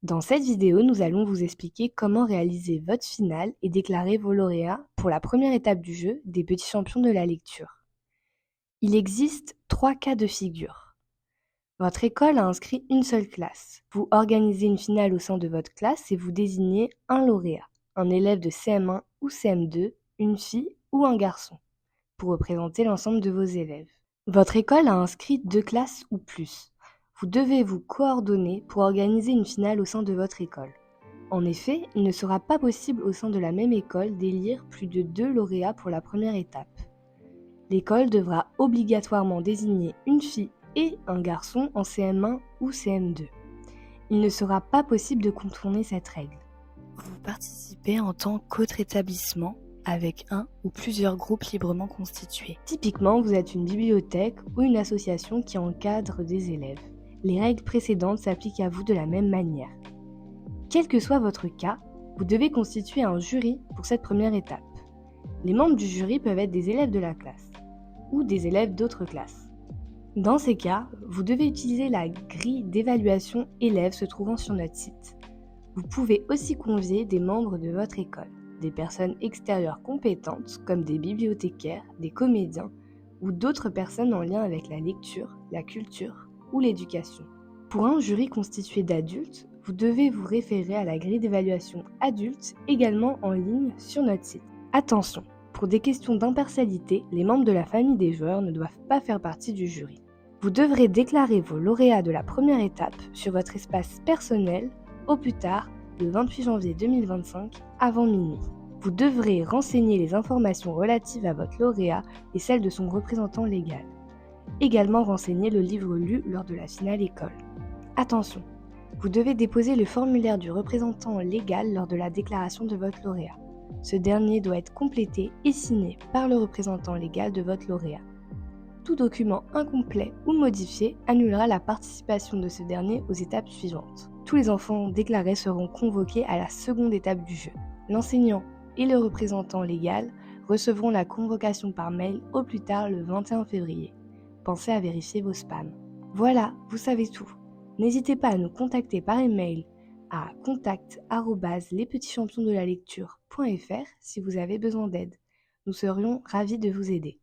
Dans cette vidéo, nous allons vous expliquer comment réaliser votre finale et déclarer vos lauréats pour la première étape du jeu des petits champions de la lecture. Il existe 3 cas de figure. Votre école a inscrit une seule classe. Vous organisez une finale au sein de votre classe et vous désignez un lauréat, un élève de CM1 ou CM2, une fille ou un garçon, pour représenter l'ensemble de vos élèves. Votre école a inscrit 2 classes ou plus. Vous devez vous coordonner pour organiser une finale au sein de votre école. En effet, il ne sera pas possible au sein de la même école d'élire plus de 2 lauréats pour la première étape. L'école devra obligatoirement désigner une fille et un garçon en CM1 ou CM2. Il ne sera pas possible de contourner cette règle. Vous participez en tant qu'autre établissement avec un ou plusieurs groupes librement constitués. Typiquement, vous êtes une bibliothèque ou une association qui encadre des élèves. Les règles précédentes s'appliquent à vous de la même manière. Quel que soit votre cas, vous devez constituer un jury pour cette première étape. Les membres du jury peuvent être des élèves de la classe ou des élèves d'autres classes. Dans ces cas, vous devez utiliser la grille d'évaluation élèves se trouvant sur notre site. Vous pouvez aussi convier des membres de votre école, des personnes extérieures compétentes comme des bibliothécaires, des comédiens ou d'autres personnes en lien avec la lecture, la culture ou l'éducation. Pour un jury constitué d'adultes, vous devez vous référer à la grille d'évaluation adulte également en ligne sur notre site. Attention, pour des questions d'impartialité, les membres de la famille des joueurs ne doivent pas faire partie du jury. Vous devrez déclarer vos lauréats de la première étape sur votre espace personnel au plus tard le 28 janvier 2025 avant minuit. Vous devrez renseigner les informations relatives à votre lauréat et celles de son représentant légal. Également renseigner le livre lu lors de la finale école. Attention, vous devez déposer le formulaire du représentant légal lors de la déclaration de votre lauréat. Ce dernier doit être complété et signé par le représentant légal de votre lauréat. Tout document incomplet ou modifié annulera la participation de ce dernier aux étapes suivantes. Tous les enfants déclarés seront convoqués à la seconde étape du jeu. L'enseignant et le représentant légal recevront la convocation par mail au plus tard le 21 février. Pensez à vérifier vos spams. Voilà, vous savez tout. N'hésitez pas à nous contacter par email à contact@lespetitschampionsdelalecture.fr si vous avez besoin d'aide. Nous serions ravis de vous aider.